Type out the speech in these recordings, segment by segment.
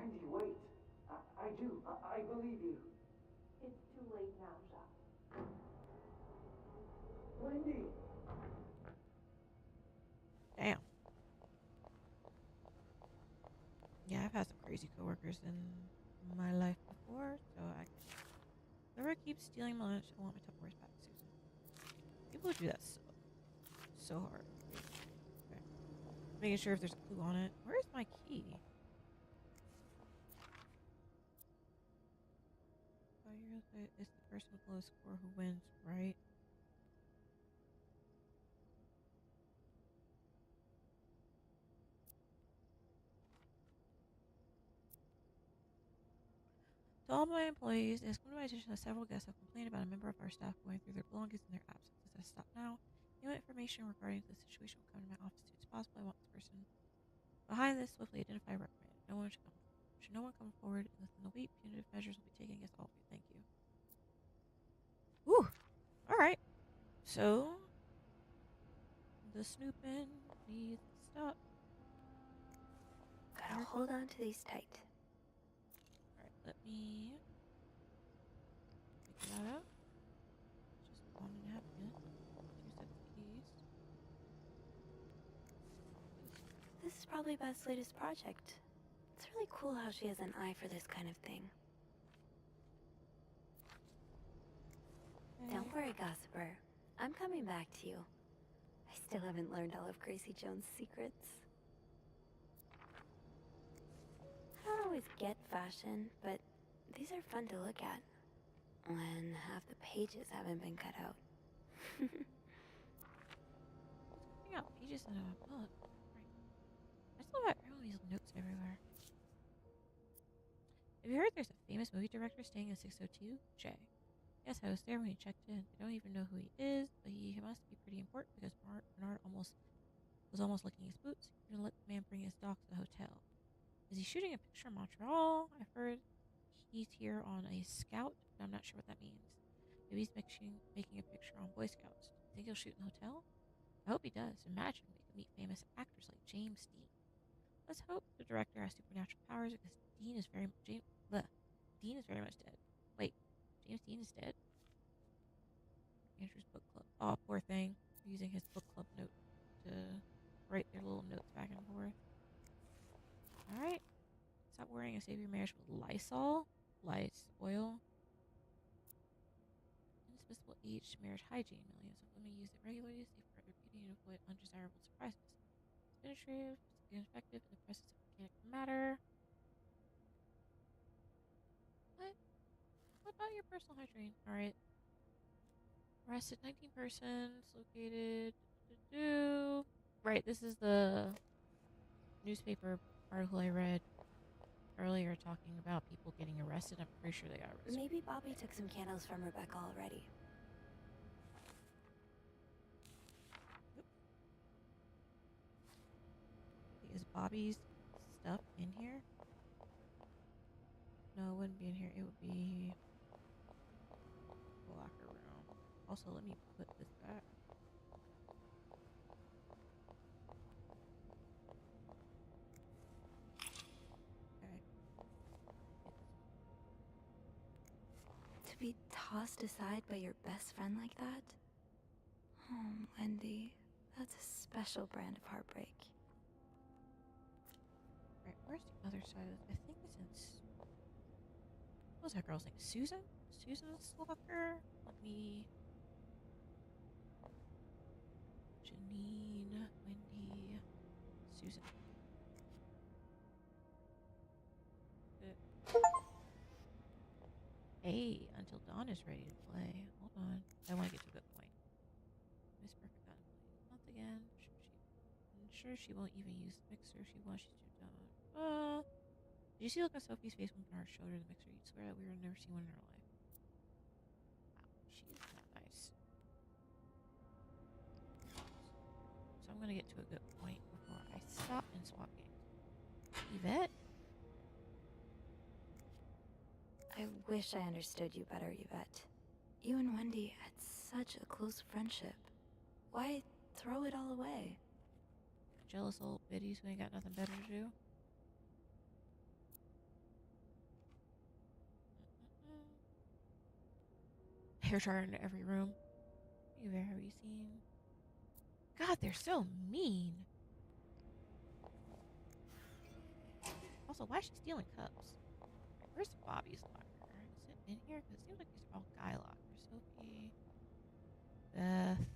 Wendy, wait. I do. I believe you. It's too late now, Jacques. Wendy! Damn. Yeah, I've had some crazy coworkers in my life before, so I can. Whoever keeps stealing my lunch, I want my Tupperwares back, Susan. People do that so hard. Wait, okay. Making sure if there's a clue on it. Where's my key? It's the person with the lowest score who wins, right? To all my employees, it has come to my attention that several guests have complained about a member of our staff going through their belongings in their absence. As I stop now, any information regarding the situation will come to my office as soon as possible. I want this person behind this swiftly identified and reprimanded. Should no one come forward within the week, punitive measures will be taken against all of you. Thank you. Whew. All right. So the snooping needs to stop. Gotta hold on to these tight. All right. Let me figure that out. Just 1.5 minutes. 2 sets of keys. This is probably Beth's latest project. It's really cool how she has an eye for this kind of thing. Okay. Don't worry, Gossiper. I'm coming back to you. I still haven't learned all of Gracie Jones' secrets. I don't always get fashion, but these are fun to look at. When half the pages haven't been cut out. Cutting out pages in a book. Right. I just love how all these notes everywhere. Have you heard there's a famous movie director staying in 602? Jay. Yes, I was there when he checked in. I don't even know who he is, but he must be pretty important because Bernard was almost licking his boots. He couldn't let the man bring his dog to the hotel. Is he shooting a picture in Montreal? I've heard he's here on a scout, but I'm not sure what that means. Maybe he's making a picture on Boy Scouts. Think he'll shoot in the hotel? I hope he does. Imagine we could meet famous actors like James Dean. Let's hope the director has supernatural powers because Dean is very much dead. Wait, James Dean is dead? Andrew's book club. Oh, poor thing. Using his book club note to write their little notes back and forth. Alright. Stop worrying and save your marriage with Lysol. Lice oil. Indispensable age marriage hygiene. Millions of women use it regularly to safeguard their beauty and avoid undesirable surprises. It's penetrative, physically effective in the presence of organic matter. What about your personal hygiene? Alright. Arrested 19 persons, located. Right, this is the newspaper article I read earlier talking about people getting arrested. I'm pretty sure they got arrested. Maybe Bobby took some candles from Rebecca already. Is Bobby's stuff in here? No, it wouldn't be in here. It would be the locker room. Also, let me put this back. Okay. To be tossed aside by your best friend like that? Oh, Wendy, that's a special brand of heartbreak. Right, where's the other side of this? I think it's in. What was that girl's name? Susan? Susan's locker? Let me. Janine, Wendy, Susan. Hey, Until Dawn is ready to play. Hold on. I want to get to a good point. Miss Perfect got once again. Sure she won't even use the mixer. She's too dumb. Did you see look on Sophie's face when Bernard showed her the mixer? You'd swear that we would never seen one in her life. Wow, she is not nice. So I'm gonna get to a good point before I stop and swap games. Yvette? I wish I understood you better, Yvette. You and Wendy had such a close friendship. Why throw it all away? Jealous old biddies who ain't got nothing better to do. hair dryer into every room. Hey there, have you seen? God, they're so mean. Also, why is she stealing cups? Where's Bobby's locker? Is it in here? Because it seems like these are all guy lockers. Sophie, Beth,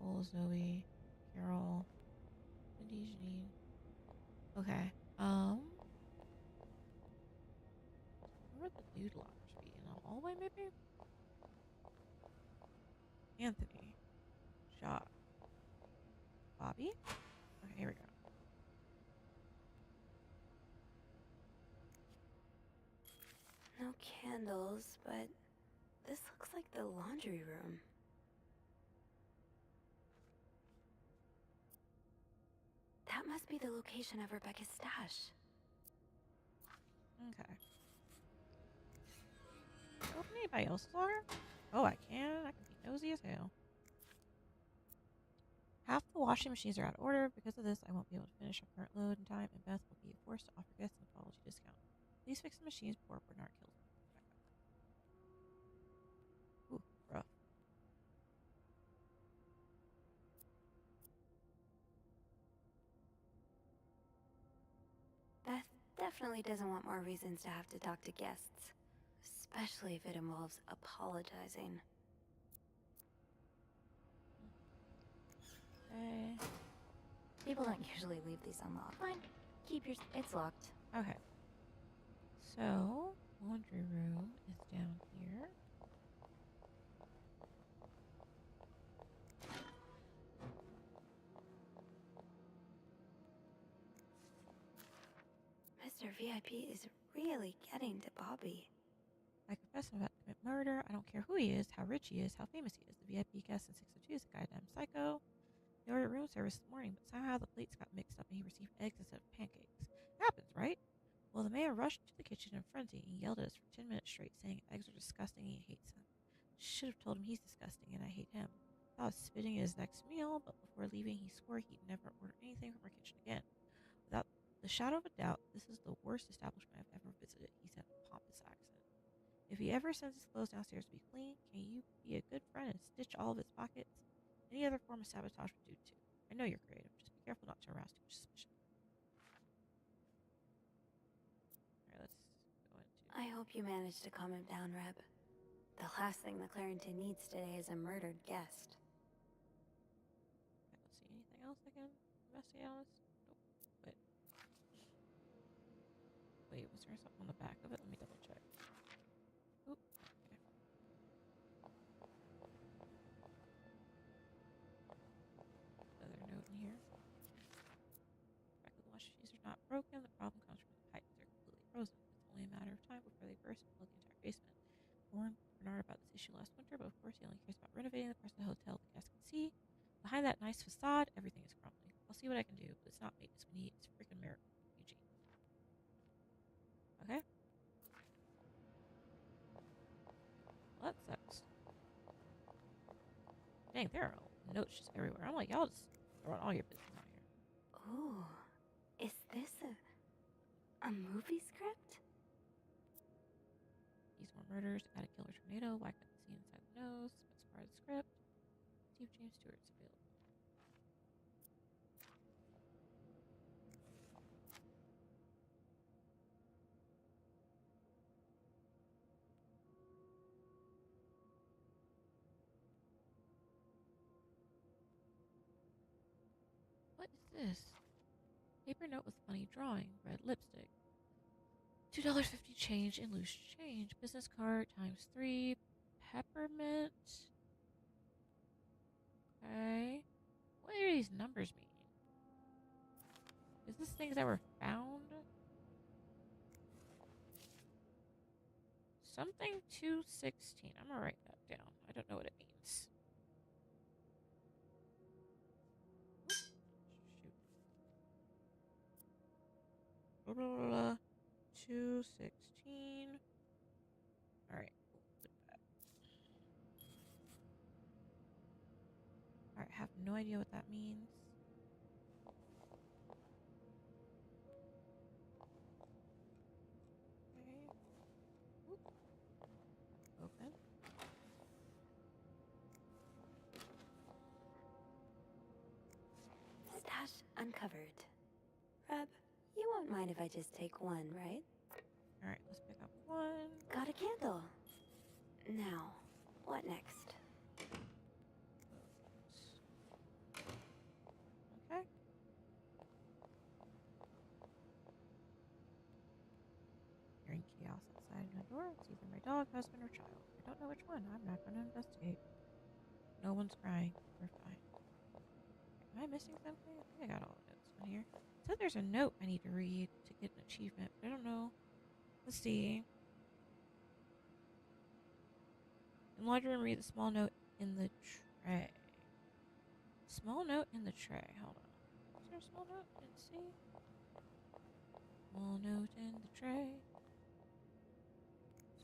Cole, Zoe, Carol, Cindy, Janine. Okay. Where would the dude lockers be? In the hallway, maybe? Anthony. Jacques. Bobby? Okay, here we go. No candles, but this looks like the laundry room. That must be the location of Rebecca's stash. Okay. Can I open anybody else's locker? Oh, I can. I can be nosy as hell. Half the washing machines are out of order. Because of this, I won't be able to finish our current load in time, and Beth will be forced to offer guests an apology discount. Please fix the machines before Bernard kills me. Ooh, rough. Beth definitely doesn't want more reasons to have to talk to guests, especially if it involves apologizing. Okay. People don't usually leave these unlocked. Fine, keep yours. It's locked. Okay. So, laundry room is down here. Mr. VIP is really getting to Bobby. I confess I'm about to commit murder. I don't care who he is, how rich he is, how famous he is. The VIP guest in 602 is a goddamn psycho. He ordered room service this morning, but somehow the plates got mixed up and he received eggs instead of pancakes. Happens, right? Well, the man rushed to the kitchen in a frenzy and yelled at us for 10 minutes straight, saying eggs are disgusting and he hates them. Should have told him he's disgusting and I hate him. Thought of spitting his next meal, but before leaving, he swore he'd never order anything from our kitchen again. Without the shadow of a doubt, this is the worst establishment I've ever visited, he said with a pompous accent. If he ever sends his clothes downstairs to be clean, can you be a good friend and stitch all of his pockets? Any other form of sabotage would do too. I know you're creative. Just be careful not to arouse too much suspicion. Alright, let's go into... I hope you managed to calm him down, Reb. The last thing the Clarendon needs today is a murdered guest. Okay, let's see. Anything else I can investigate on this? Nope. Wait. Wait, was there something on the back of it? Let me double check. Oop. Okay. Another note in here. Back of the wash machines are not broken. The problem comes from the pipes. They're completely frozen. It's only a matter of time before they burst and flood the entire basement. I warned Bernard about this issue last winter, but of course he only cares about renovating the parts of the hotel the guests can see. Behind that nice facade, everything is crumbling. I'll see what I can do, but it's not maintenance we need. It's a freaking miracle, Eugene. Okay. Well, that sucks. Dang, there are notes just everywhere. I'm like, y'all just throwing all your business out here. Ooh, is this a movie script? These more murders, add a killer tornado, whack at the scene inside the nose, best part of the script. See if James Stewart's available. What is this? Paper note with funny drawing, red lipstick. $2.50 change in loose change. Business card times 3. Peppermint. Okay. What do these numbers mean? Is this things that were found? Something 216. I'm gonna write that down. I don't know what it means. Shoot. Blah, blah, blah, blah. 216. Alright. Put that. Alright, have no idea what that means. Okay. Oop. Open. uncovered. Reb, you won't mind if I just take one, right? Alright, let's pick up one. Got a candle. Now, what next? Okay. Hearing chaos outside my door. It's either my dog, husband, or child. I don't know which one. I'm not going to investigate. No one's crying. We're fine. Am I missing something? I think I got all the notes on here. It said there's a note I need to read to get an achievement, but I don't know. Let's see. Enlarge and read the small note in the tray. Small note in the tray. Hold on. Is there a small note? Let's see. Small note in the tray.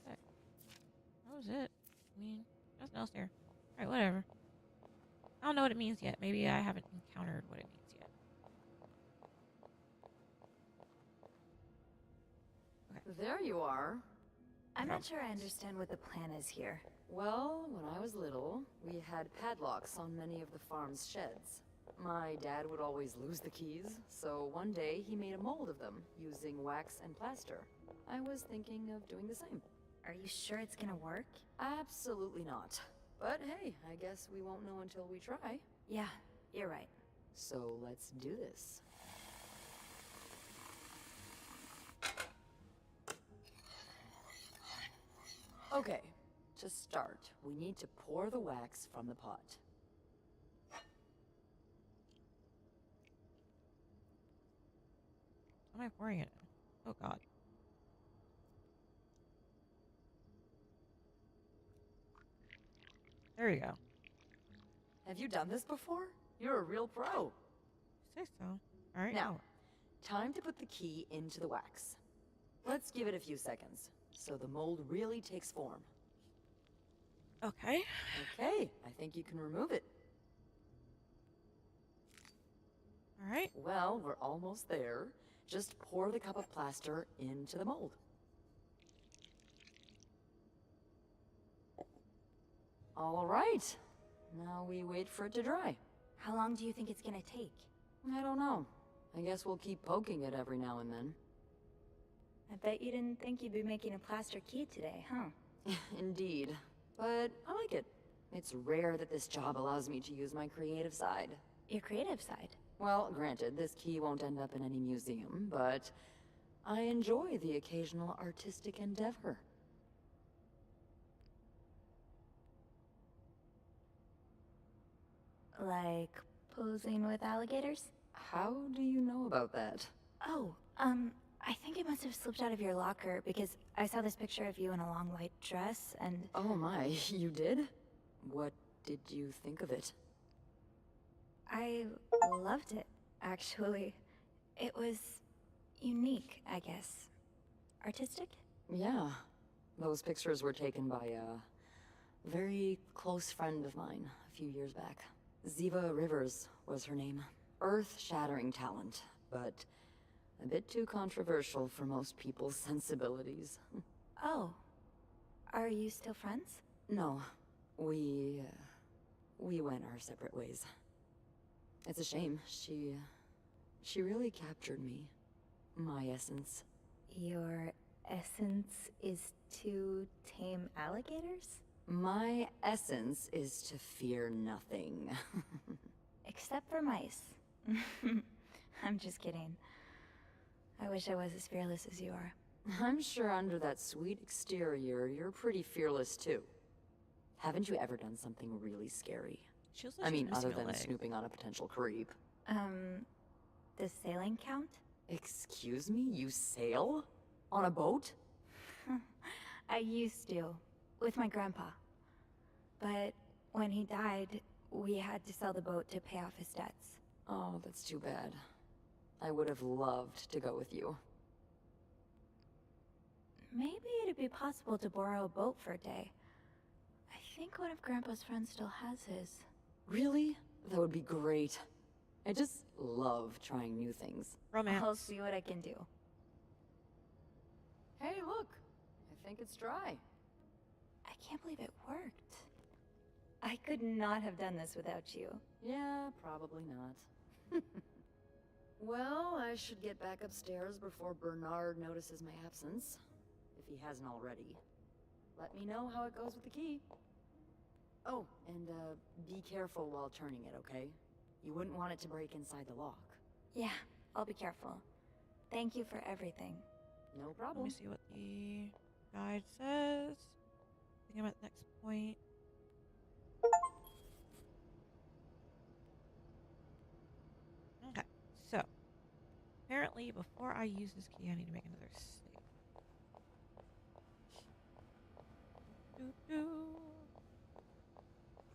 Sick. That was it. I mean, nothing else there. Alright, whatever. I don't know what it means yet. Maybe I haven't encountered what it means yet. Okay. There you are. I'm not sure I understand what the plan is here. Well, when I was little, we had padlocks on many of the farm's sheds. My dad would always lose the keys, so one day he made a mold of them using wax and plaster. I was thinking of doing the same. Are you sure it's gonna work? Absolutely not. But hey, I guess we won't know until we try. Yeah, you're right. So let's do this. Okay, to start, we need to pour the wax from the pot. How am I pouring it in? Oh god. There we go. Have you done this before? You're a real pro. Say so. Alright, Now, time to put the key into the wax. Let's give it a few seconds, so the mold really takes form. Okay. Okay, I think you can remove it. Alright. Well, we're almost there. Just pour the cup of plaster into the mold. All right. Now we wait for it to dry. How long do you think it's gonna take? I don't know. I guess we'll keep poking it every now and then. I bet you didn't think you'd be making a plaster key today, huh? Indeed. But I like it. It's rare that this job allows me to use my creative side. Your creative side. Well, granted, this key won't end up in any museum, but I enjoy the occasional artistic endeavor. Like posing with alligators? How do you know about that? Oh, I think it must have slipped out of your locker because I saw this picture of you in a long white dress and... Oh my, you did? What did you think of it? I loved it, actually. It was unique, I guess. Artistic? Yeah. Those pictures were taken by a very close friend of mine a few years back. Ziva Rivers was her name. Earth-shattering talent, but a bit too controversial for most people's sensibilities. Oh. Are you still friends? No. We went our separate ways. It's a shame. She really captured me. My essence. Your essence is to tame alligators? My essence is to fear nothing. Except for mice. I'm just kidding. I wish I was as fearless as you are. I'm sure under that sweet exterior, you're pretty fearless too. Haven't you ever done something really scary? She looks like I she's mean, other missing a than leg. snooping on a potential creep. Does sailing count? Excuse me? You sail? On a boat? I used to, with my grandpa. But when he died, we had to sell the boat to pay off his debts. Oh, that's too bad. I would have loved to go with you. Maybe it'd be possible to borrow a boat for a day. I think one of Grandpa's friends still has his. Really? That would be great. I just love trying new things. Romance. I'll see what I can do. Hey, look! I think it's dry. I can't believe it worked. I could not have done this without you. Yeah, probably not. I should get back upstairs before Bernard notices my absence, if he hasn't already. Let me know how it goes with the key. Oh, and be careful while turning it, okay? You wouldn't want it to break inside the lock. Yeah, I'll be careful. Thank you for everything. No Let problem. me see what the guide says. I think I'm at the next point. Okay, so apparently before I use this key, I need to make another save. Doo-doo.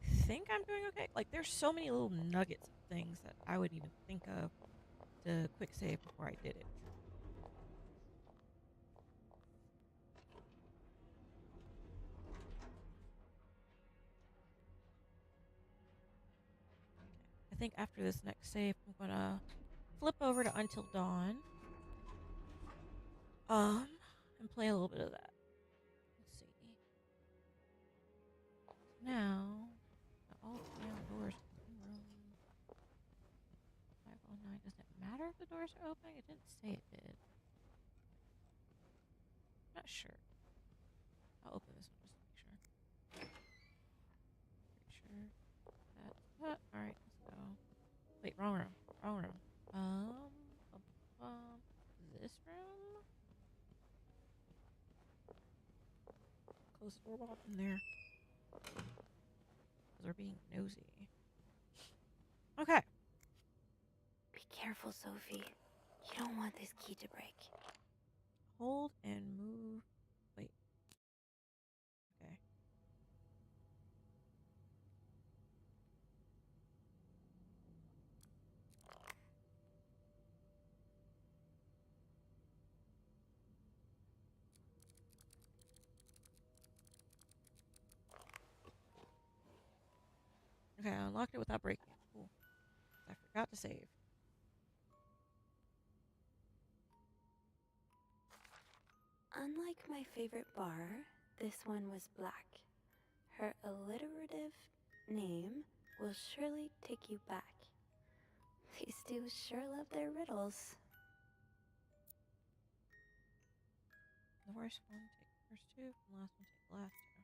I think I'm doing okay. Like, there's so many little nuggets of things that I wouldn't even think of to quick save before I did it. I think after this next save, I'm gonna flip over to Until Dawn. And play a little bit of that. Let's see. Now, all the damn doors in the room. 509. Does it matter if the doors are open? It didn't say it did. Not sure. I'll open this one just to make sure. Pretty sure that's that. Alright, let's go. Wait, wrong room. Wrong room. This room? Close the door while I'm in there. Because we're being nosy. Okay. Be careful, Sophie. You don't want this key to break. Hold and move. Wait. Okay. Okay, I unlocked it without breaking it. Cool. I forgot to save. Unlike my favorite bar, this one was black. Her alliterative name will surely take you back. These two sure love their riddles. The first one, take the first two. From the last one, take the last two.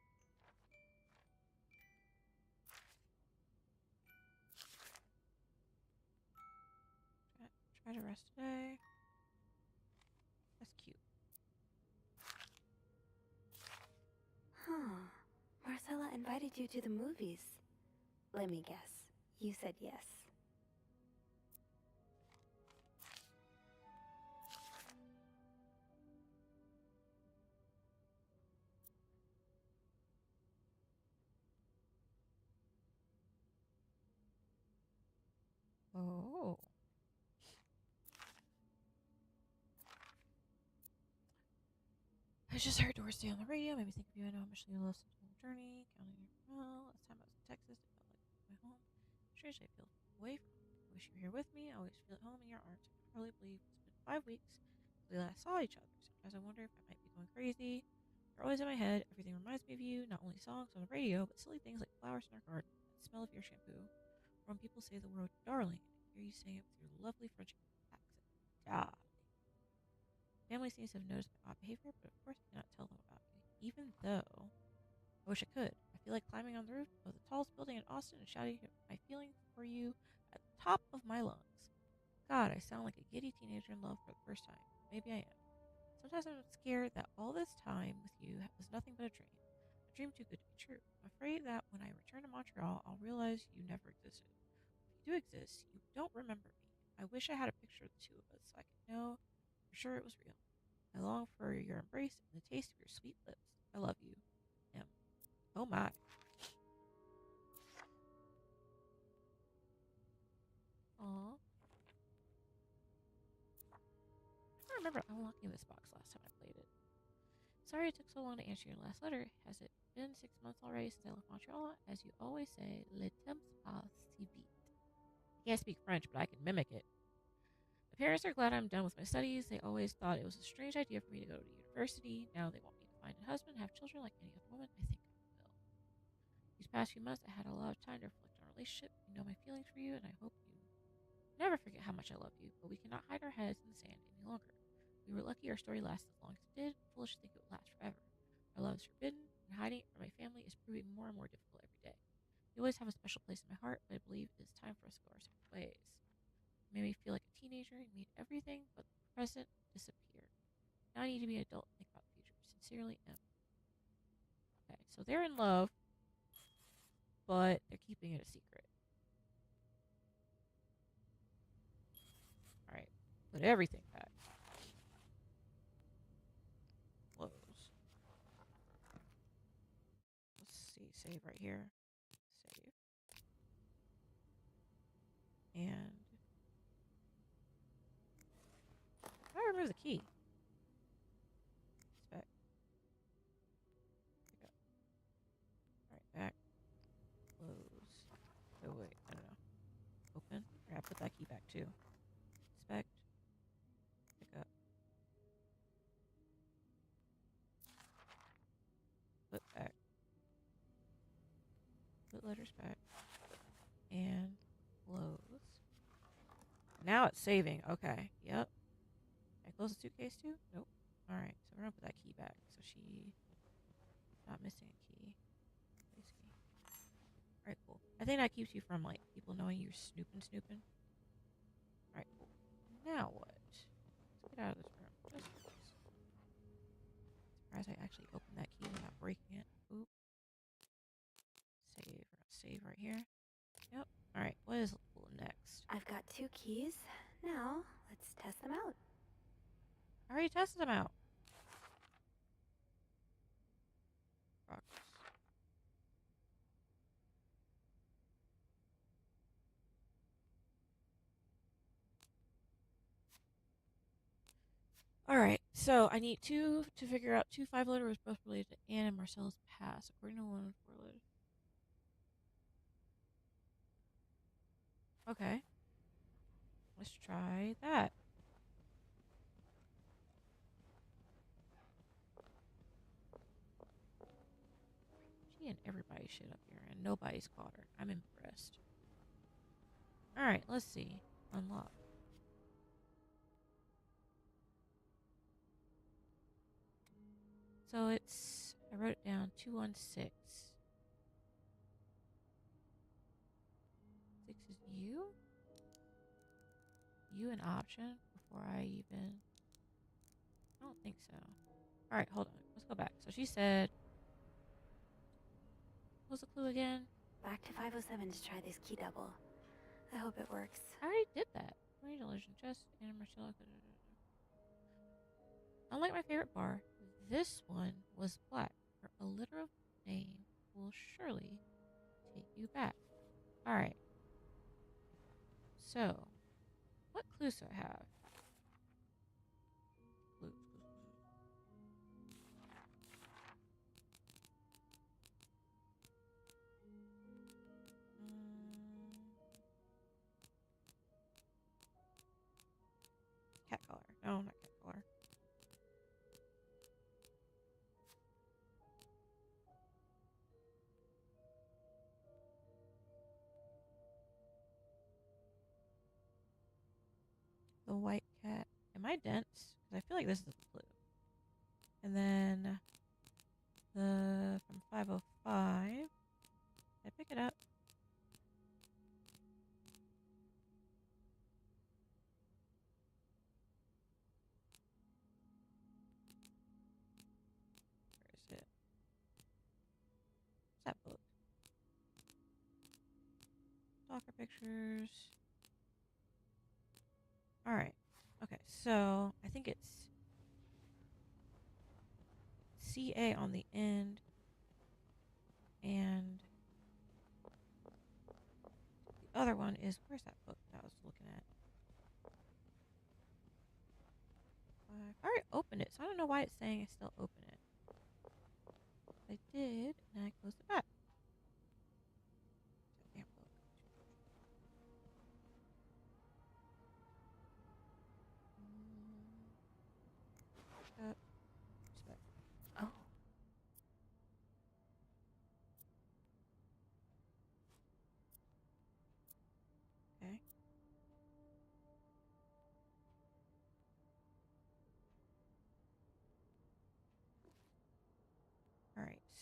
Try to rest today. That's cute. Huh. Marcella invited you to the movies. Let me guess. You said yes. Oh. I just heard Doris Day on the radio. Made me think of you. I know how much you love Sentinel Journey. Counting your well. Last time I was in Texas, it felt like my home. Strange, I feel away from home. I wish you were here with me. I always feel at home in your arms. I can hardly believe it's been 5 weeks since we last saw each other. Sometimes I wonder if I might be going crazy. You're always in my head. Everything reminds me of you. Not only songs on the radio, but silly things like flowers in our garden, the smell of your shampoo, or when people say the word darling, and I hear you saying it with your lovely French accent. Darling. Family seems to have noticed my odd behavior, but of course I cannot tell them about me, even though I wish I could. I feel like climbing on the roof of the tallest building in Austin and shouting my feelings for you at the top of my lungs. God, I sound like a giddy teenager in love for the first time. Maybe I am. Sometimes I'm scared that all this time with you was nothing but a dream too good to be true. I'm afraid that when I return to Montreal, I'll realize you never existed. If you do exist, you don't remember me. I wish I had a picture of the two of us so I could know for sure it was real. I long for your embrace and the taste of your sweet lips. I love you. M. Oh my. Aw. I don't remember unlocking this box last time I played it. Sorry it took so long to answer your last letter. Has it been 6 months already since I left Montreal? As you always say, le temps passe si vite. I can't speak French, but I can mimic it. My parents are glad I'm done with my studies. They always thought it was a strange idea for me to go to university. Now they want me to find a husband, have children like any other woman. I think I will. These past few months, I had a lot of time to reflect on our relationship. You know my feelings for you, and I hope you Never forget how much I love you, but we cannot hide our heads in the sand any longer. We were lucky our story lasted as long as it did. Foolish to think it would last forever. Our love is forbidden, and hiding it from my family is proving more and more difficult every day. You always have a special place in my heart, but I believe it is time for us to go our separate ways. You made me feel like a teenager. You made everything but the present disappear. Now I need to be an adult and think about the future. Sincerely, M. Okay, so they're in love, but they're keeping it a secret. Alright, put everything back. Close. Let's see, save right here. Save. And I remove the key. Spec. Pick up. Alright, back. Close. Oh wait, I don't know. Open. I gotta put that key back too. Inspect. Pick up. Put back. Put letters back. And close. Now it's saving. Okay. Yep. Can I close the suitcase too? Nope. Alright, so we're gonna put that key back so she's not missing a key. Place key. Alright, cool. I think that keeps you from like people knowing you're snooping. Alright, cool. Now what? Let's get out of this room. Just in case. Surprised I actually opened that key without breaking it. Oop. Save. We're gonna save right here. Yep. Alright, what is next? I've got 2 keys. Now, let's test them out. I already tested them out. Progress. Alright, so I need to figure out 2 5-letter words both related to Anne and Marcella's past, according to 1 4-letter. Okay. Let's try that. She and everybody's shit up here, and nobody's caught her. I'm impressed. Alright, let's see. Unlock. So it's, I wrote it down, 216. 6 is you? You an option before I even, I don't think so. Alright, hold on. Let's go back. So she said, what was the clue again? Back to 507 to try this key double. I hope it works. I already did that. Illusion chest and Marcella. Unlike my favorite bar, this one was black. Her alliterative name will surely take you back. Alright. So, what clues do I have? Clues. Cat collar. No, not cat collar. The white cat. Am I dense? Because I feel like this is a clue. And then the from 505. I pick it up. Where is it? What's that book? Stalker pictures. Alright. Okay, so I think it's CA on the end. And the other one is, where's that book that I was looking at? I already opened it, so I don't know why it's saying I still open it. I did, and I closed it back. Damn book. Respect. Oh. Okay.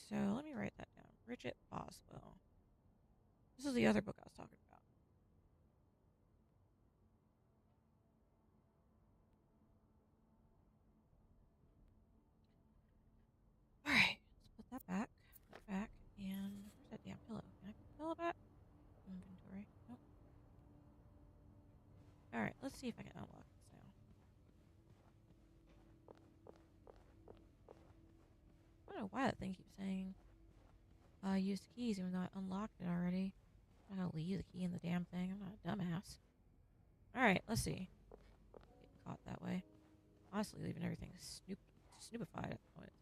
So let me write that down. Bridget Boswell. This is the other book I was talking about. Alright, let's put that back. And where's that damn pillow? Can I put the pillow back? Inventory. Nope. Alright, let's see if I can unlock this now. I don't know why that thing keeps saying use the keys even though I unlocked it already. I'm not gonna leave the key in the damn thing. I'm not a dumbass. Alright, let's see. Getting caught that way. Honestly, leaving everything snoopified at the moment.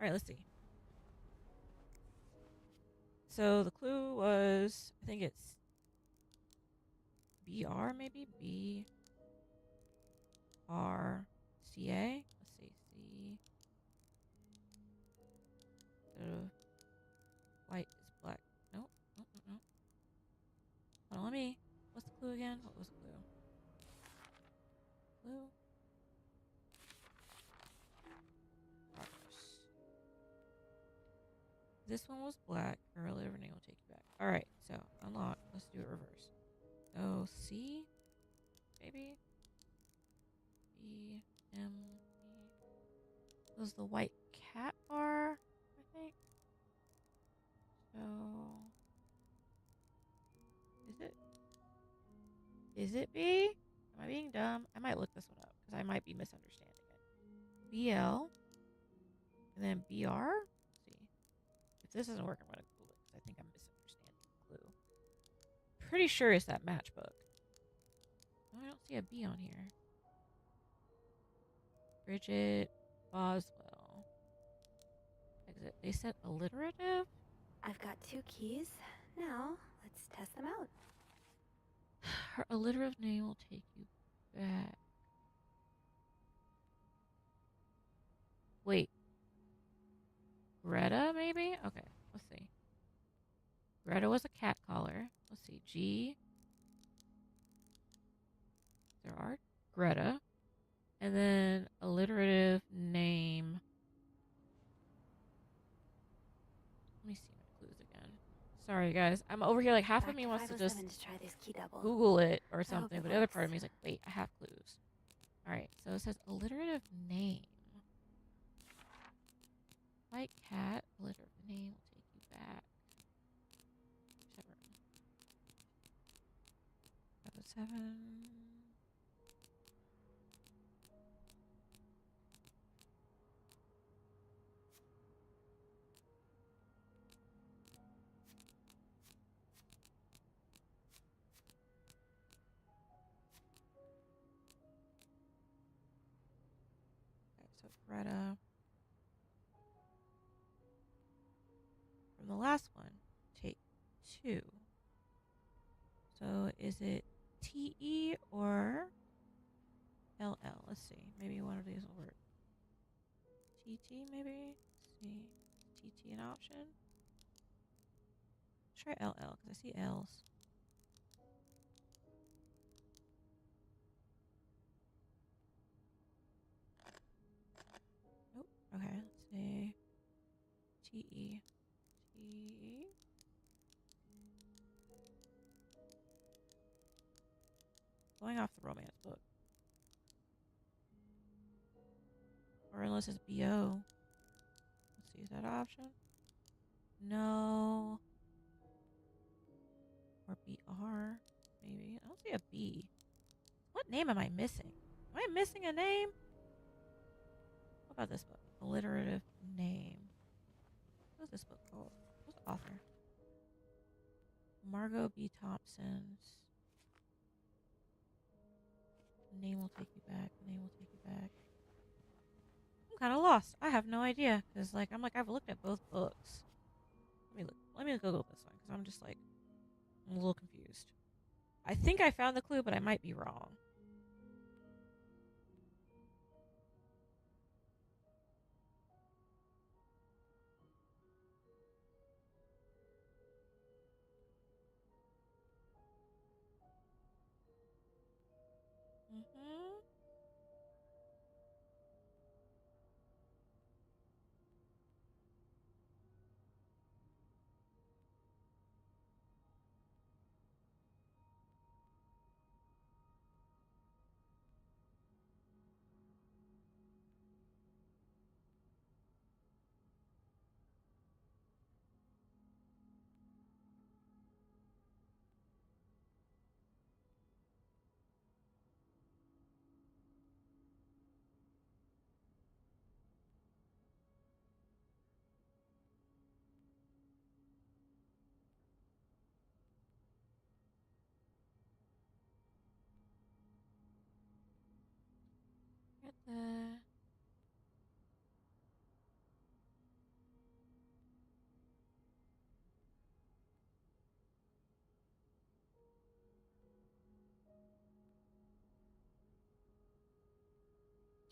Alright, let's see. So the clue was, I think it's BR maybe? BRCA? Let's see. C. White is black. Nope. Nope. Hold on, let me. What's the clue again? What was the clue? Clue? Progress. This one was black. Early name will take you back. Alright, so unlock. Let's do it reverse. So C? Maybe? B M E. This was the white cat bar, I think. So is it B? Am I being dumb? I might look this one up because I might be misunderstanding it. BL and then BR. Let's see. If this doesn't work, I'm gonna Google it because I think I'm misunderstanding the clue. Pretty sure it's that matchbook. Oh, I don't see a B on here. Bridget Boswell. Exit. They said alliterative? I've got 2 keys. Now, let's test them out. Her alliterative name will take you back. Wait. Greta, maybe? Okay, let's see. Greta was a cat caller. Let's see. G. There are Greta. And then alliterative name. Let me see my clues again. Sorry, guys. I'm over here like half of me wants to just try this key double. Google it or hope something, it but the other works. part of me is like, wait, I have clues. Alright, so it says alliterative name. White cat, alliterative name will take you back. 7. Okay, so Greta. From the last one, take 2. So is it TE or LL? Let's see. Maybe one of these will work. TT maybe? Let's see. TT an option? Let's try LL because I see L's. Nope. Okay, let's see. TE. TE. Going off the romance book. Or unless it's BO. Let's see, is that an option? No. Or BR, maybe. I don't see a B. What name am I missing? Am I missing a name? What about this book? Alliterative name. What's this book called? What's the author? Margot B. Thompson's. Name will take you back. Name will take you back. I'm kind of lost. I have no idea because, like, I've looked at both books. Let me Google this one because I'm just like, I'm a little confused. I think I found the clue, but I might be wrong.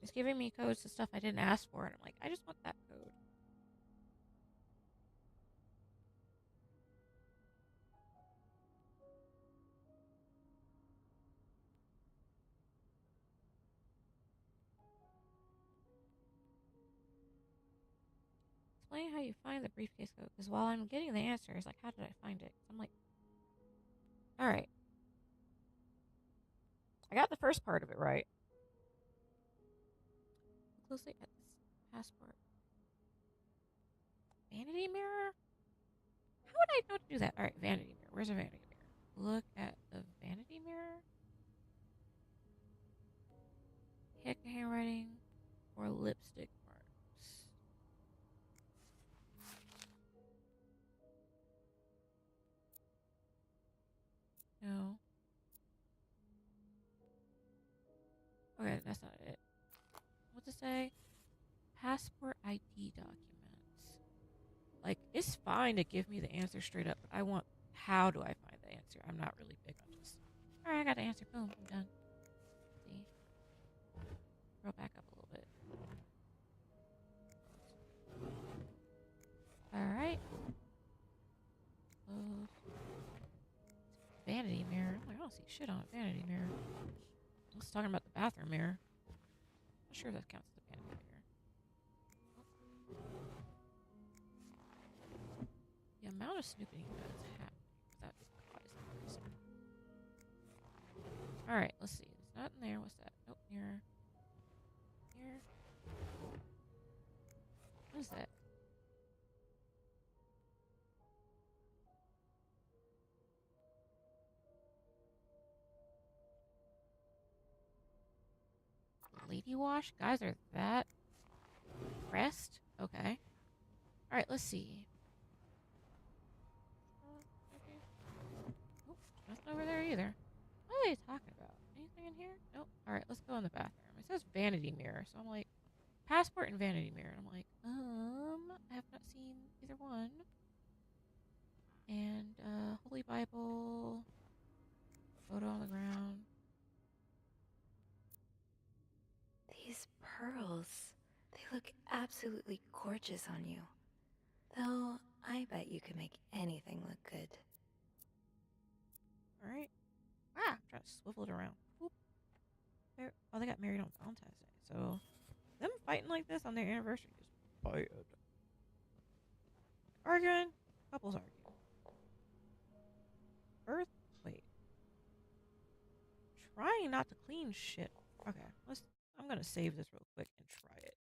It's giving me codes to stuff I didn't ask for, and I'm like, I just want that code. Explain how you find the briefcase code, because while I'm getting the answers, like, how did I find it? I'm like, all right. I got the first part of it right. Look closely at this passport. Vanity mirror? How would I know to do that? All right, vanity mirror. Where's a vanity mirror? Look at the vanity mirror. Heck, handwriting or lipstick marks. No. Okay, that's not it. What's it say? Passport ID documents. Like, it's fine to give me the answer straight up, but I want, how do I find the answer? I'm not really big on just, alright, I got the answer. Boom, I'm done. See? Scroll back up a little bit. Alright. Close. Vanity mirror. I'm like, I don't see shit on a vanity mirror. I was talking about the bathroom mirror. Not sure if that counts as a vanity mirror. The amount of snooping that's happening without surprising. Alright, let's see. There's nothing there. What's that? Nope, mirror. Here. What is that? Lady wash? Guys are that pressed? Okay. Alright, let's see. Nope, nothing over there either. What are they talking about? Anything in here? Nope. Alright, let's go in the bathroom. It says vanity mirror, so I'm like, passport and vanity mirror. And I'm like, I have not seen either one. And, Holy Bible. Photo on the ground. These pearls, they look absolutely gorgeous on you. Though, I bet you could make anything look good. Alright. Ah, I'm trying to swivel it around. Oop. There. Oh, they got married on Valentine's Day. So, them fighting like this on their anniversary is bad. Arguing? Couples arguing. Earth? Wait. Trying not to clean shit. Okay, I'm gonna save this real quick and try it.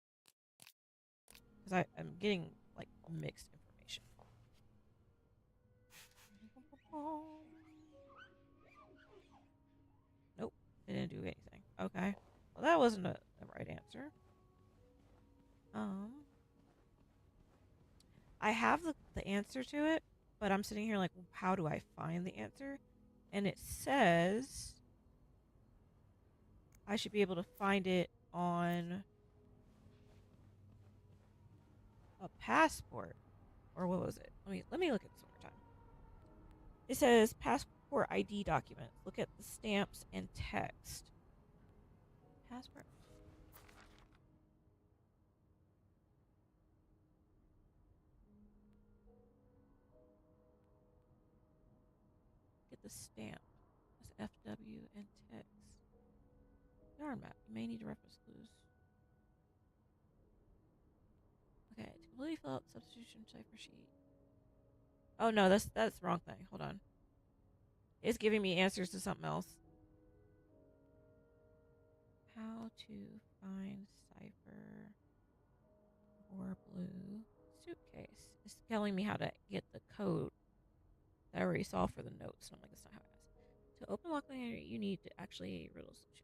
Because I'm getting, like, mixed information. Nope, it didn't do anything. Okay, well that wasn't the right answer. I have the answer to it, but I'm sitting here like, how do I find the answer? And it says I should be able to find it on a passport. Or what was it? Let me look at this one more time. It says passport ID documents. Look at the stamps and text. Passport. Get the stamp. That's FW and text. Yarn map. You may need to reference clues. Okay, to completely fill out the substitution cipher sheet. Oh no, that's the wrong thing. Hold on. It's giving me answers to something else. How to find cipher or blue suitcase. It's telling me how to get the code that I already saw for the notes. I'm like, that's not how it is. To open lock linear, you need to actually riddle solution.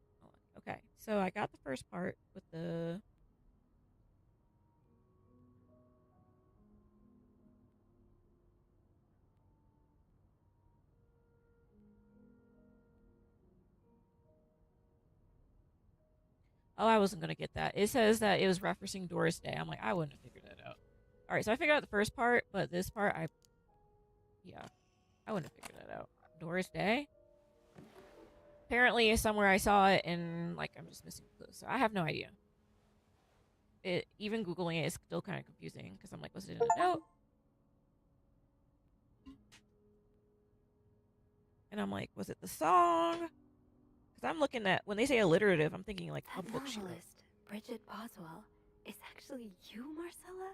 Okay, so I got the first part with the Oh, I wasn't gonna get that. It says that it was referencing Doris Day. I'm like, I wouldn't have figured that out. All right, so I figured out the first part, but this part, yeah, I wouldn't have figured that out. Doris Day. Apparently, somewhere I saw it, and like I'm just missing clues, so I have no idea. Even googling it is still kind of confusing because I'm like, was it in a note? And I'm like, was it the song? Because I'm looking at, when they say alliterative, I'm thinking like a That book she wrote. novelist, Bridget Boswell, is actually you, Marcella?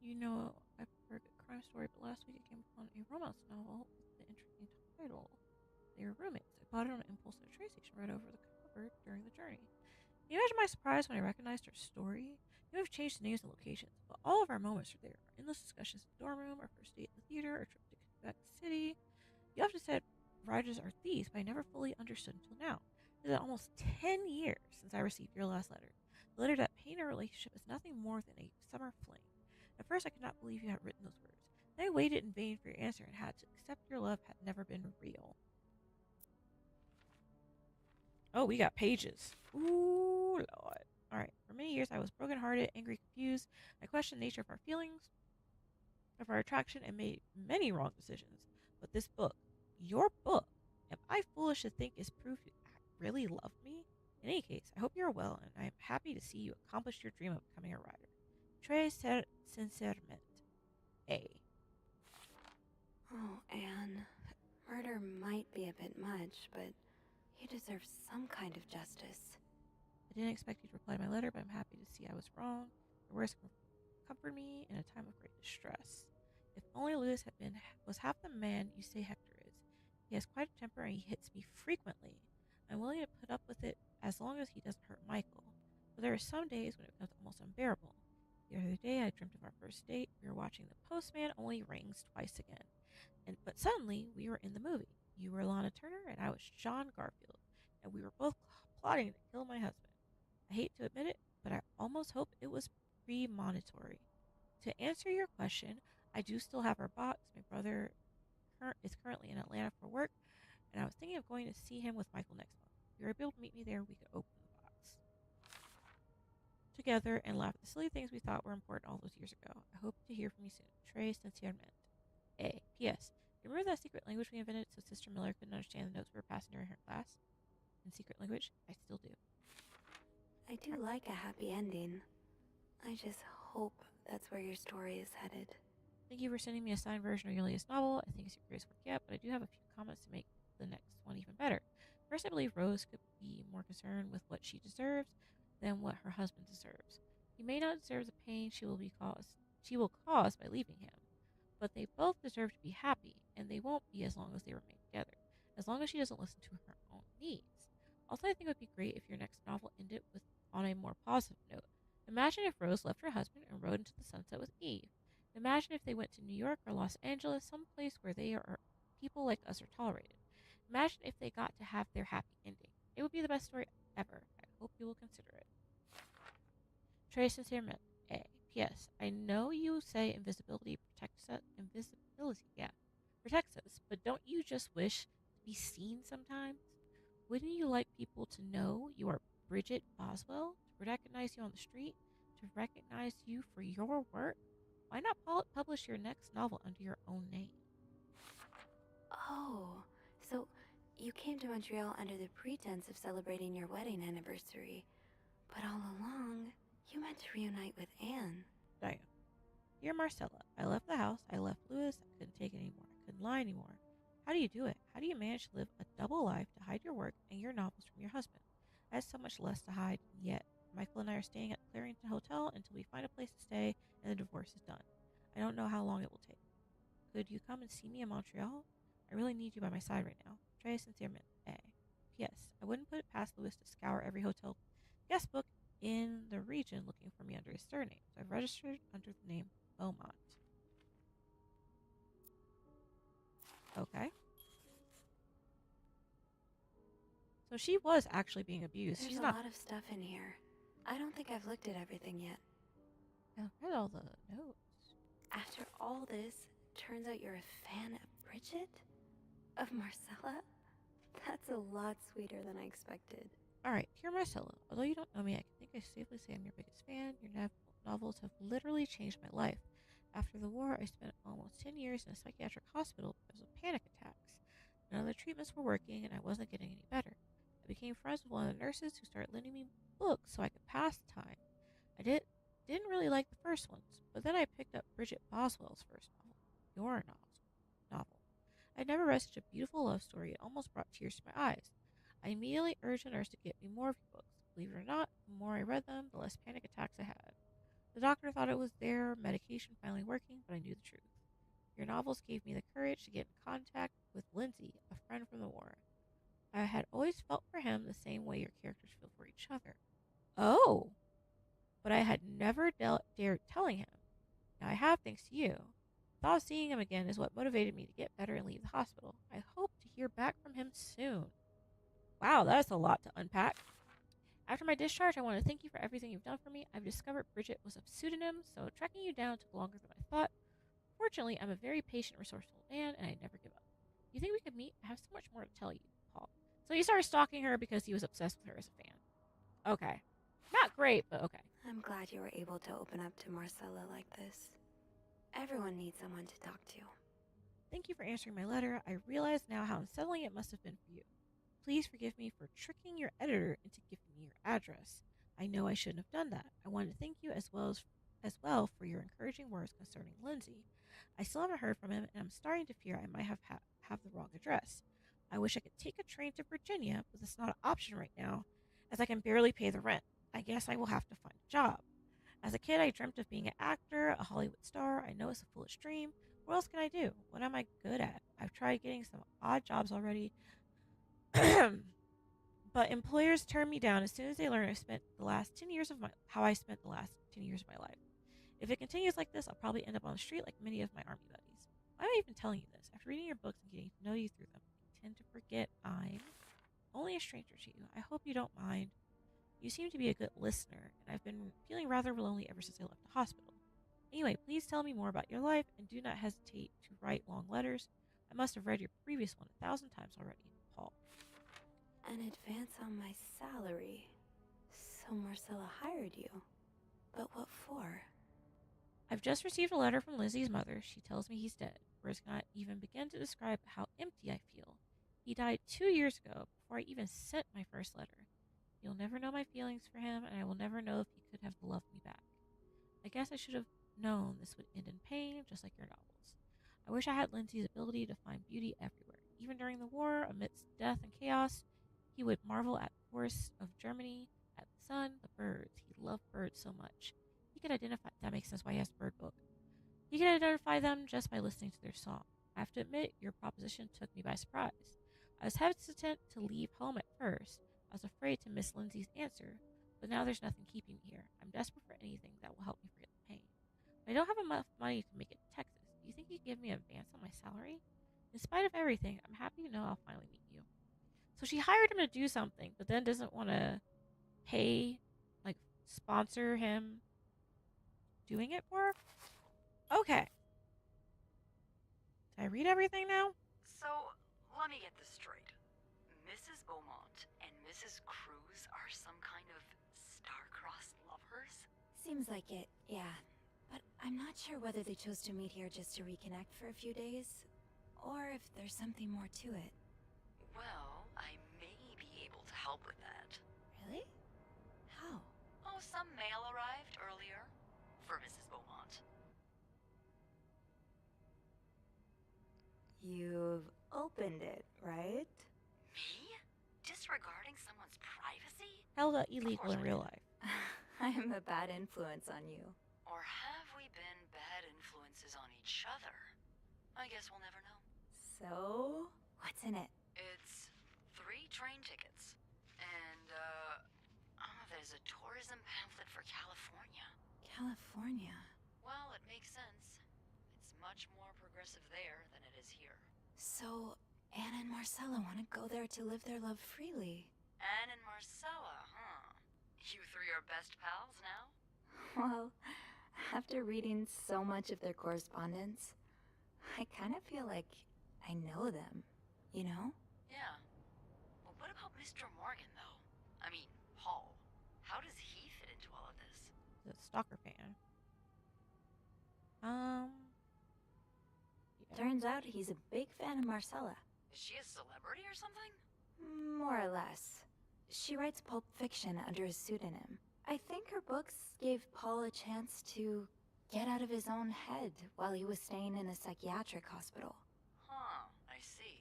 You know, I prefer a good crime story, but last week I came upon a romance novel with the interesting title. They were roommates. I bought it on impulse at a train station right over the cover during the journey. Can you imagine my surprise when I recognized her story? You have changed the names and locations, but all of our moments are there. Our endless discussions in the dorm room, our first date in the theater, our trip to Quebec City. You often said writers are thieves, but I never fully understood until now. It is almost 10 years since I received your last letter. The letter that painted our relationship is nothing more than a summer fling. At first, I could not believe you had written those words. Then I waited in vain for your answer and had to accept your love had never been real. Oh, we got pages. Ooh, Lord. Alright, for many years I was brokenhearted, angry, confused. I questioned the nature of our feelings, of our attraction, and made many wrong decisions. But this book, your book, am I foolish to think is proof you really love me? In any case, I hope you're well, and I am happy to see you accomplish your dream of becoming a writer. Très sincèrement, A. Oh, Anne. Murder might be a bit much, but you deserve some kind of justice. I didn't expect you to reply to my letter, but I'm happy to see I was wrong. Your words comfort me in a time of great distress. If only Lewis was half the man you say Hector is. He has quite a temper and he hits me frequently. I'm willing to put up with it as long as he doesn't hurt Michael. But there are some days when it becomes almost unbearable. The other day I dreamt of our first date. We were watching The Postman only rings twice again. But suddenly we were in the movie. You were Lana Turner and I was John Garfield, and we were both plotting to kill my husband. I hate to admit it, but I almost hope it was premonitory. To answer your question, I do still have our box. My brother is currently in Atlanta for work, and I was thinking of going to see him with Michael next month. If you were able to meet me there, we could open the box together and laugh at the silly things we thought were important all those years ago. I hope to hear from you soon. Très sincèrement. A. P.S. Remember that secret language we invented so Sister Miller couldn't understand the notes we were passing during her class? In secret language? I still do. I do like a happy ending. I just hope that's where your story is headed. Thank you for sending me a signed version of your latest novel. I think it's your greatest work yet, but I do have a few comments to make the next one even better. First, I believe Rose could be more concerned with what she deserves than what her husband deserves. He may not deserve the pain she will cause by leaving him, but they both deserve to be happy, and they won't be as long as they remain together, as long as she doesn't listen to her own needs. Also, I think it would be great if your next novel ended on a more positive note. Imagine if Rose left her husband and rode into the sunset with Eve. Imagine if they went to New York or Los Angeles, some place where people like us are tolerated. Imagine if they got to have their happy ending. It would be the best story ever. I hope you will consider it. Très sincèrement, A. P.S. I know you say invisibility protects us. Protects us, but don't you just wish to be seen sometimes? Wouldn't you like people to know you are Bridget Boswell? To recognize you on the street? To recognize you for your work? Why not publish your next novel under your own name? Oh, so you came to Montreal under the pretense of celebrating your wedding anniversary, but all along, you meant to reunite with Anne. Diane. Dear Marcella, I left the house, I left Lewis, I couldn't take it anymore, I couldn't lie anymore. How do you do it? How do you manage to live a double life to hide your work and your novels from your husband? I have so much less to hide, and yet Michael and I are staying at the Clarington Hotel until we find a place to stay and the divorce is done. I don't know how long it will take. Could you come and see me in Montreal? I really need you by my side right now. Très sincèrement, A. P.S. I wouldn't put it past Lewis to scour every hotel guest book in the region looking for me under his surname, so I've registered under the name Beaumont. Okay. So she was actually being abused. There's She's a not. lot of stuff in here. I don't think I've looked at everything yet. I read all the notes. After all this, turns out you're a fan of Bridget? Of Marcella? That's a lot sweeter than I expected. Alright, dear Marcella, although you don't know me, I think I safely say I'm your biggest fan. Your novels have literally changed my life. After the war, I spent almost 10 years in a psychiatric hospital because of panic attacks. None of the treatments were working, and I wasn't getting any better. I became friends with one of the nurses who started lending me books so I could pass the time. I didn't really like the first ones, but then I picked up Bridget Boswell's first novel, your novel. I'd never read such a beautiful love story. It almost brought tears to my eyes. I immediately urged the nurse to get me more of your books. Believe it or not, the more I read them, the less panic attacks I had. The doctor thought it was their medication finally working, but I knew the truth. Your novels gave me the courage to get in contact with Lindsay, a friend from the war. I had always felt for him the same way your characters feel for each other. Oh! But I had never dared telling him. Now I have thanks to you. The thought of seeing him again is what motivated me to get better and leave the hospital. I hope to hear back from him soon. Wow, that's a lot to unpack. After my discharge, I want to thank you for everything you've done for me. I've discovered Bridget was a pseudonym, so tracking you down took longer than I thought. Fortunately, I'm a very patient, resourceful man, and I never give up. Do you think we could meet? I have so much more to tell you, Paul. So he started stalking her because he was obsessed with her as a fan. Okay. Not great, but okay. I'm glad you were able to open up to Marcella like this. Everyone needs someone to talk to. Thank you for answering my letter. I realize now how unsettling it must have been for you. Please forgive me for tricking your editor into giving me your address. I know I shouldn't have done that. I wanted to thank you as well for your encouraging words concerning Lindsay. I still haven't heard from him, and I'm starting to fear I might have the wrong address. I wish I could take a train to Virginia, but it's not an option right now, as I can barely pay the rent. I guess I will have to find a job. As a kid, I dreamt of being an actor, a Hollywood star. I know it's a foolish dream. What else can I do? What am I good at? I've tried getting some odd jobs already, but employers turn me down as soon as they learn I spent the last 10 years of how I spent the last 10 years of my life. If it continues like this, I'll probably end up on the street like many of my army buddies. Why am I even telling you this? After reading your books and getting to know you through them, I tend to forget I'm only a stranger to you. I hope you don't mind. You seem to be a good listener, and I've been feeling rather lonely ever since I left the hospital. Anyway, please tell me more about your life, and do not hesitate to write long letters. I must have read your previous one 1,000 times already, Paul. An advance on my salary. So Marcella hired you. But what for? I've just received a letter from Lizzie's mother. She tells me he's dead. Words cannot even begin to describe how empty I feel. He died 2 years ago, before I even sent my first letter. You'll never know my feelings for him, and I will never know if he could have loved me back. I guess I should have known this would end in pain, just like your novels. I wish I had Lindsay's ability to find beauty everywhere. Even during the war, amidst death and chaos, he would marvel at the forests of Germany, at the sun, the birds. He loved birds so much. He could identify, that makes sense why he has a bird book. He could identify them just by listening to their song. I have to admit, your proposition took me by surprise. I was hesitant to leave home at first. I was afraid to miss Lindsay's answer, but now there's nothing keeping me here. I'm desperate for anything that will help me forget the pain. But I don't have enough money to make it to Texas. Do you think you'd give me an advance on my salary? In spite of everything, I'm happy to know I'll finally meet you. So she hired him to do something, but then doesn't want to pay, like, sponsor him doing it for her? Okay. Did I read everything now? So, let me get this straight. Mrs. Beaumont and Mrs. Cruz are some kind of star-crossed lovers? Seems like it, yeah. But I'm not sure whether they chose to meet here just to reconnect for a few days, or if there's something more to it. Well, I may be able to help with that. Really? How? Oh, some mail arrived earlier for Mrs. Beaumont. You've opened it, right? Me? Disregarding someone's privacy? Hella illegal in real life. I'm a bad influence on you. Or have we been bad influences on each other? I guess we'll never know. So, what's in it? It's 3 train tickets. And, there's a tourism pamphlet for California. California. Well, it makes sense. It's much more progressive there than it is here. So, Anne and Marcella want to go there to live their love freely. Anne and Marcella, huh? You 3 are best pals now? Well, after reading so much of their correspondence, I kind of feel like I know them, you know? Yeah. Well, what about Mr. Morgan, though? I mean, stalker fan. Yeah. Turns out he's a big fan of Marcella. Is she a celebrity or something? More or less. She writes pulp fiction under a pseudonym. I think her books gave Paul a chance to get out of his own head while he was staying in a psychiatric hospital. Huh, I see.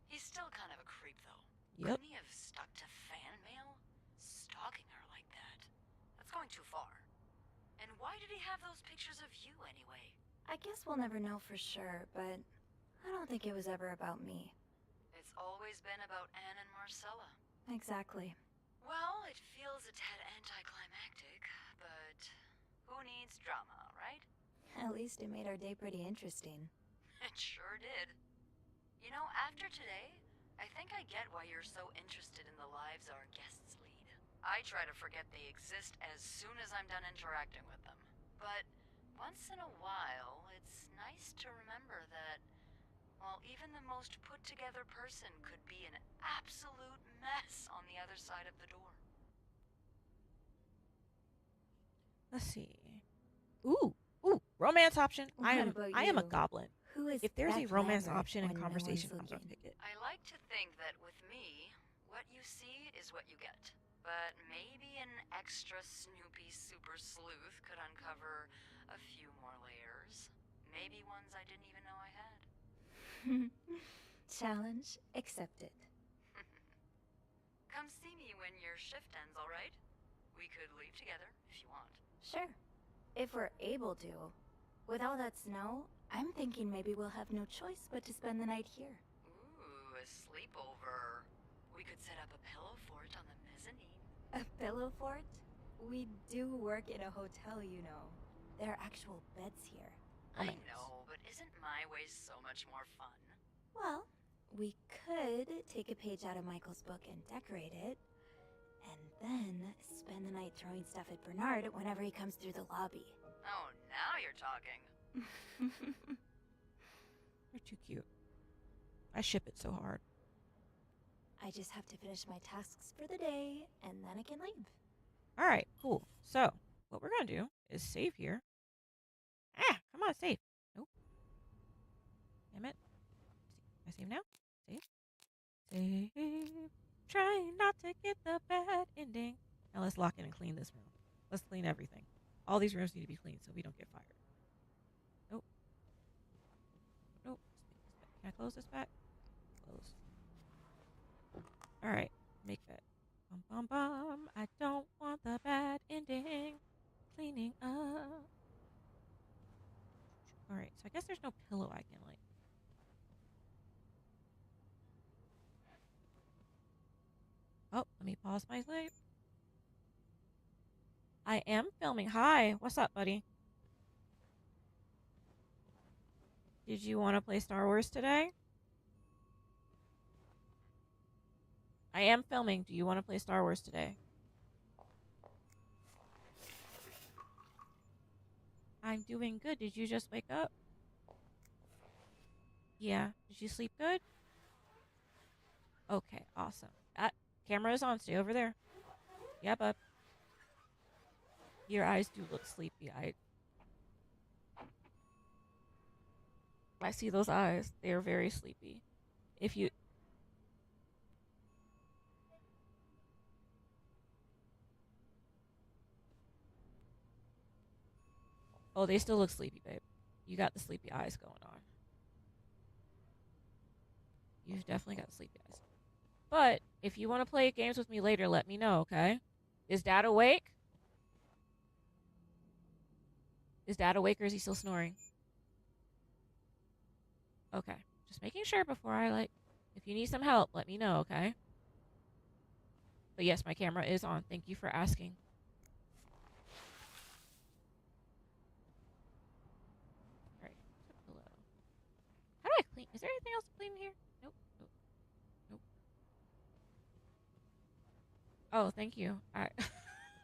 He's still kind of a creep, though. Yep. Couldn't he have stuck to fan mail? Stalking her like that. That's going too far. And why did he have those pictures of you anyway? I guess we'll never know for sure, but I don't think it was ever about me. It's always been about Anne and Marcella. Exactly. Well, it feels a tad anticlimactic, but who needs drama, right? At least it made our day pretty interesting. It sure did. You know, after today, I think I get why you're so interested in the lives our guests lead. I try to forget they exist as soon as I'm done interacting with them. But once in a while, it's nice to remember that, well, even the most put-together person could be an absolute mess on the other side of the door. Let's see. Ooh, romance option. What I am about a you? goblin. Who is If there's a Beth romance Lambert option in when no one's conversation, I'm gonna looking? pick it. I like to think that with me, what you see is what you get. But maybe an extra Snoopy super sleuth could uncover a few more layers. Maybe ones I didn't even know I had. Challenge accepted. Come see me when your shift ends, alright? We could leave together if you want. Sure. If we're able to. With all that snow, I'm thinking maybe we'll have no choice but to spend the night here. Ooh, a sleepover. We could set up a pillow fort on the mezzanine. A pillow fort? We do work in a hotel, you know. There are actual beds here. I Romance. know, but isn't my way so much more fun? Well, we could take a page out of Michael's book and decorate it, and then spend the night throwing stuff at Bernard whenever he comes through the lobby. Oh, now you're talking. You're too cute. I ship it so hard. I just have to finish my tasks for the day, and then I can leave. All right, cool. So what we're gonna do is save here. Ah, come on, save. Nope. Damn it. I save now. Save. Save. Trying not to get the bad ending. Now let's lock in and clean this room. Let's clean everything. All these rooms need to be cleaned so we don't get fired. Nope. Nope. Can I close this back? Close. Alright. Make bed. Bum bum bum. I don't want the bad ending. Cleaning up. Alright, so I guess there's no pillow I can like. Oh, let me pause my sleep. I am filming. Hi, what's up, buddy? Did you want to play Star Wars today? I am filming. Do you want to play Star Wars today? I'm doing good. Did you just wake up? Yeah. Did you sleep good? Okay, awesome. Camera is on. Stay over there. Yeah, bub. Your eyes do look sleepy. I see those eyes. They are very sleepy. If you... Oh, they still look sleepy, babe. You got the sleepy eyes going on. You've definitely got sleepy eyes. But if you want to play games with me later, let me know, okay? Is Dad awake? Is Dad awake or is he still snoring? Okay. Just making sure before I, like... If you need some help, let me know, okay? But yes, my camera is on. Thank you for asking. Alright. Pillow. How do I clean? Is there anything else to clean in here? Nope. Nope. Nope. Oh, thank you. I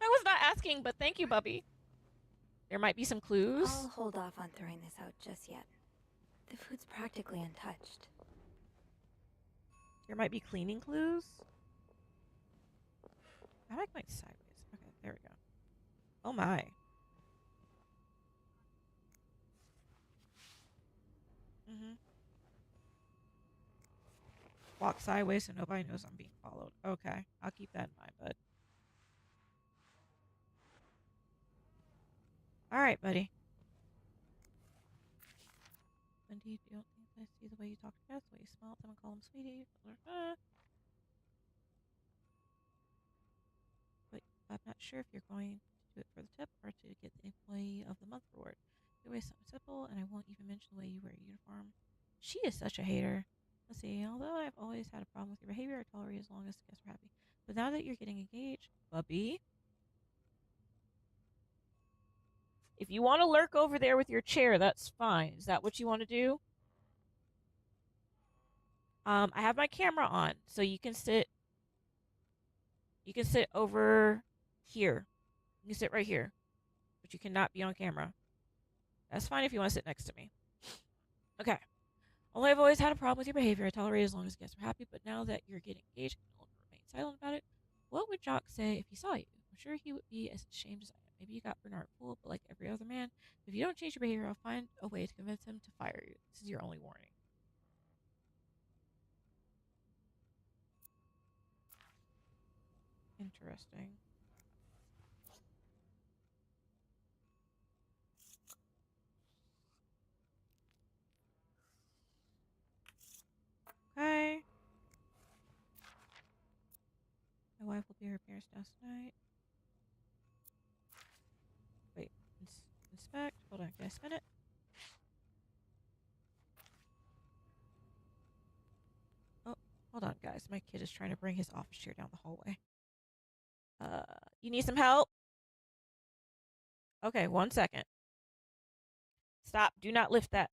was not asking, but thank you, Bubby. There might be some clues. I'll hold off on throwing this out just yet. The food's practically untouched. There might be cleaning clues. How do I go sideways? Okay, there we go. Oh my. walk sideways so nobody knows I'm being followed. Okay, I'll keep that in mind, bud. All right, buddy. Indeed, you don't think I see the way you talk to cats, the way you smile at them and call them sweetie. But I'm not sure if you're going to do it for the tip or to get the Employee of the Month reward. Either way, something simple, and I won't even mention the way you wear a uniform. She is such a hater. Let's see, although I've always had a problem with your behavior, I tolerate as long as the guests are happy. But now that you're getting engaged, Bubby, if you want to lurk over there with your chair, that's fine. Is that what you want to do? I have my camera on, so you can sit. You can sit over here. You can sit right here, but you cannot be on camera. That's fine if you want to sit next to me. Okay. Although I've always had a problem with your behavior, I tolerate as long as guests are happy. But now that you're getting engaged, I can no longer remain silent about it. What would Jock say if he saw you? I'm sure he would be as ashamed as I am. Maybe you got Bernard fooled, but like every other man, if you don't change your behavior, I'll find a way to convince him to fire you. This is your only warning. Interesting. Okay. My wife will be at her parents' house tonight. Wait, inspect. Hold on, can I spin it? Oh, hold on, guys. My kid is trying to bring his office chair down the hallway. You need some help? Okay, 1 second. Stop. Do not lift that.